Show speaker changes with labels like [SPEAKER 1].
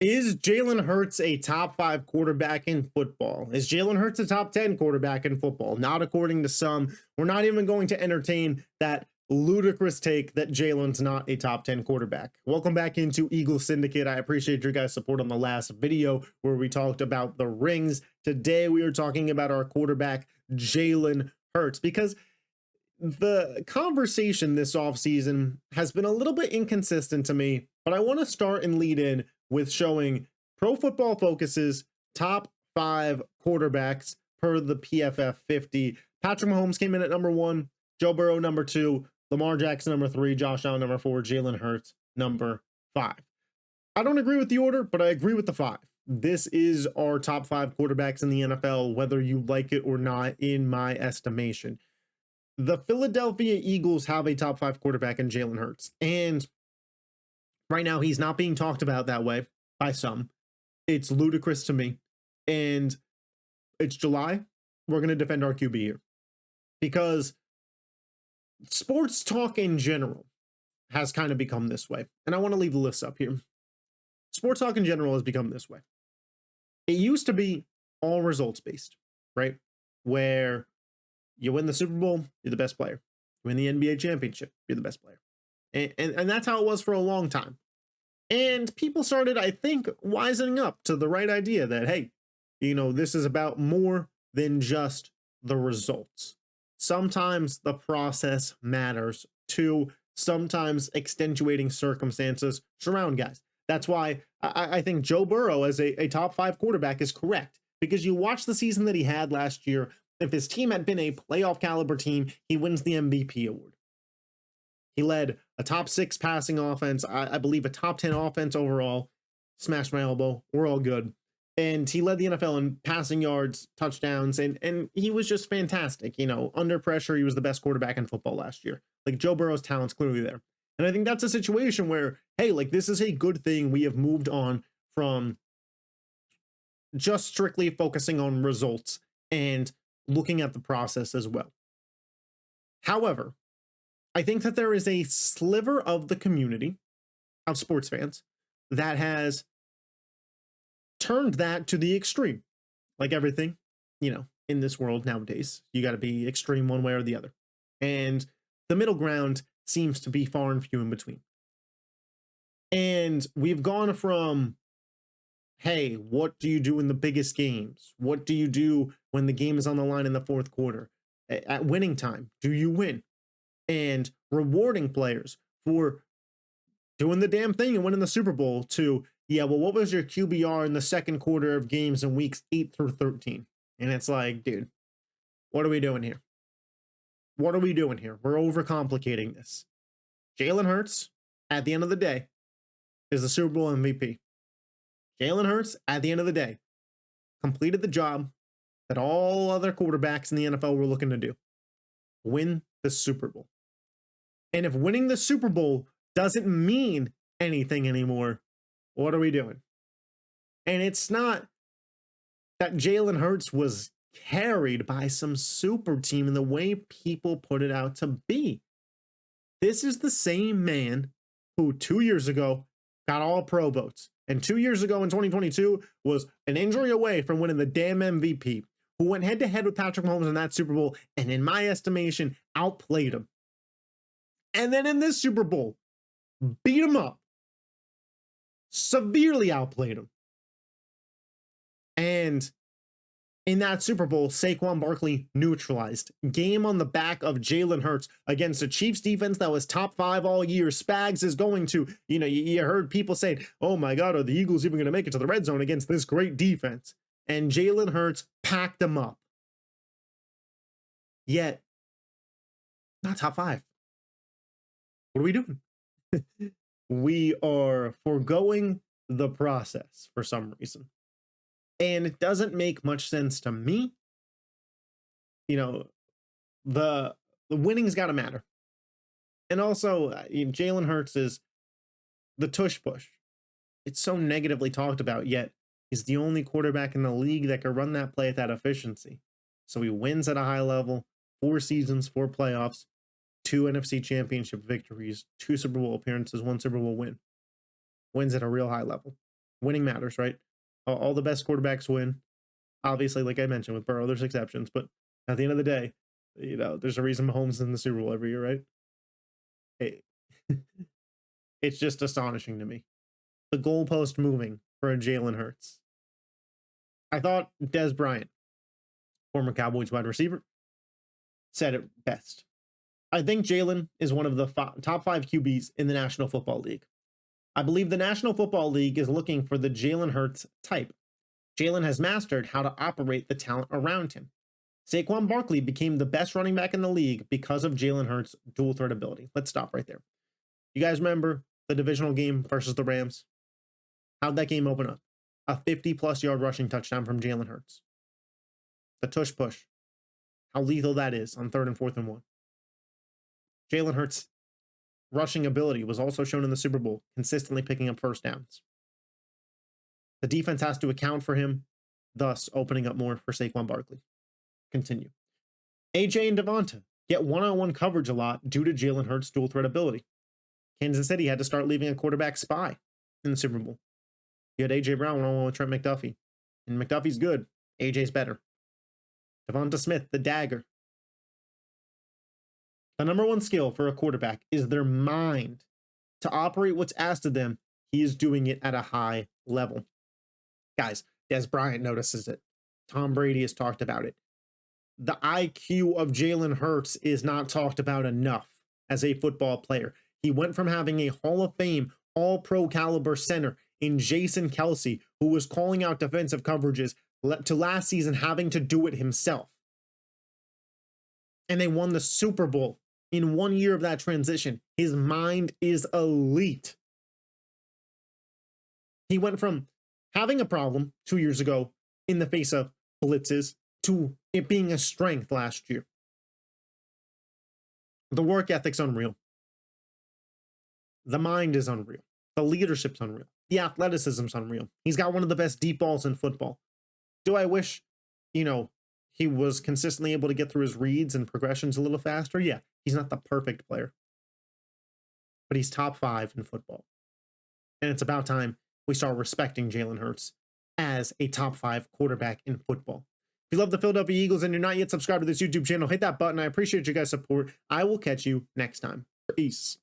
[SPEAKER 1] Is Jalen Hurts a top 5 quarterback in football? Is Jalen Hurts a top 10 quarterback in football? Not according to some. We're not even going to entertain that ludicrous take that Jalen's not a top 10 quarterback. Welcome back into Eagle Syndicate. I appreciate your guys' support on the last video where we talked about the rings. Today we are talking about our quarterback, Jalen Hurts, because the conversation this offseason has been a little bit inconsistent to me, but I want to start and lead in with showing Pro Football Focus's top 5 quarterbacks per the PFF 50. Patrick Mahomes came in at number 1, Joe Burrow number 2, Lamar Jackson number 3, Josh Allen number 4, Jalen Hurts number 5. I don't agree with the order, but I agree with the 5. This is our top 5 quarterbacks in the NFL, whether you like it or not, in my estimation. The Philadelphia Eagles have a top 5 quarterback in Jalen Hurts, and right now he's not being talked about that way by some. It's ludicrous to me, and it's July. We're going to defend our QB here because sports talk in general has kind of become this way, and I want to leave the list up here. Sports talk in general has become this way. It used to be all results based, right? Where you win the Super Bowl, you're the best player. You win the NBA championship, you're the best player. And that's how it was for a long time. And people started, I think, wisening up to the right idea that, hey, this is about more than just the results. Sometimes the process matters too. Sometimes extenuating circumstances surround guys. That's why I think Joe Burrow as a top 5 quarterback is correct, because you watch the season that he had last year. If his team had been a playoff caliber team, he wins the MVP award. He led a top 6 passing offense, I believe a top 10 offense overall. Smashed my elbow. We're all good. And he led the NFL in passing yards, touchdowns, and he was just fantastic. Under pressure, he was the best quarterback in football last year. Like, Joe Burrow's talent's clearly there. And I think that's a situation where, hey, like, this is a good thing. We have moved on from just strictly focusing on results and looking at the process as well. However, I think that there is a sliver of the community of sports fans that has turned that to the extreme. Like everything, in this world nowadays, you got to be extreme one way or the other. And the middle ground seems to be far and few in between. And we've gone from, hey, what do you do in the biggest games? What do you do when the game is on the line in the fourth quarter? At winning time, do you win? And rewarding players for doing the damn thing and winning the Super Bowl to, yeah, well, what was your QBR in the second quarter of games in weeks 8 through 13? And it's like, dude, what are we doing here? What are we doing here? We're overcomplicating this. Jalen Hurts, at the end of the day, is the Super Bowl MVP. Jalen Hurts, at the end of the day, completed the job that all other quarterbacks in the NFL were looking to do. Win the Super Bowl. And if winning the Super Bowl doesn't mean anything anymore, what are we doing? And it's not that Jalen Hurts was carried by some super team in the way people put it out to be. This is the same man who 2 years ago got all pro votes, and 2 years ago in 2022 was an injury away from winning the damn MVP, who went head to head with Patrick Mahomes in that Super Bowl, and in my estimation, outplayed him. And then in this Super Bowl, beat him up, severely outplayed him. And in that Super Bowl, Saquon Barkley neutralized. Game on the back of Jalen Hurts against a Chiefs defense that was top 5 all year. Spags is going to, you heard people saying, oh my God, are the Eagles even going to make it to the red zone against this great defense? And Jalen Hurts packed them up. Yet, not top 5. What are we doing? We are foregoing the process for some reason. And it doesn't make much sense to me. The winning's got to matter. And also, Jalen Hurts is the tush push. It's so negatively talked about, yet he's the only quarterback in the league that can run that play at that efficiency. So he wins at a high level, 4 seasons, 4 playoffs, 2 NFC championship victories, 2 Super Bowl appearances, 1 Super Bowl win. Wins at a real high level. Winning matters, right? All the best quarterbacks win. Obviously, like I mentioned, with Burrow, there's exceptions, but at the end of the day, there's a reason Mahomes is in the Super Bowl every year, right? It, it's just astonishing to me. The goalpost moving for a Jalen Hurts. I thought Dez Bryant, former Cowboys wide receiver, said it best. I think Jalen is one of the top 5 QBs in the National Football League. I believe the National Football League is looking for the Jalen Hurts type. Jalen has mastered how to operate the talent around him. Saquon Barkley became the best running back in the league because of Jalen Hurts' dual threat ability. Let's stop right there. You guys remember the divisional game versus the Rams? How'd that game open up? A 50-plus yard rushing touchdown from Jalen Hurts. The tush push. How lethal that is on 3rd and 4th and 1. Jalen Hurts' rushing ability was also shown in the Super Bowl, consistently picking up first downs. The defense has to account for him, thus opening up more for Saquon Barkley. Continue. AJ and Devonta get one-on-one coverage a lot due to Jalen Hurts' dual threat ability. Kansas City had to start leaving a quarterback spy in the Super Bowl. You had AJ Brown one-on-one with Trent McDuffie. And McDuffie's good. AJ's better. Devonta Smith, the dagger. The number one skill for a quarterback is their mind. To operate what's asked of them, he is doing it at a high level. Guys, Dez Bryant notices it. Tom Brady has talked about it. The IQ of Jalen Hurts is not talked about enough as a football player. He went from having a Hall of Fame, all-pro caliber center in Jason Kelce, who was calling out defensive coverages, to last season having to do it himself. And they won the Super Bowl in 1 year of that transition. His mind is elite. He went from having a problem 2 years ago in the face of blitzes to it being a strength last year. The work ethic's unreal. The mind is unreal. The leadership's unreal. The athleticism's unreal. He's got one of the best deep balls in football. Do I wish, he was consistently able to get through his reads and progressions a little faster? Yeah, he's not the perfect player. But he's top 5 in football. And it's about time we start respecting Jalen Hurts as a top 5 quarterback in football. If you love the Philadelphia Eagles and you're not yet subscribed to this YouTube channel, hit that button. I appreciate you guys' support. I will catch you next time. Peace.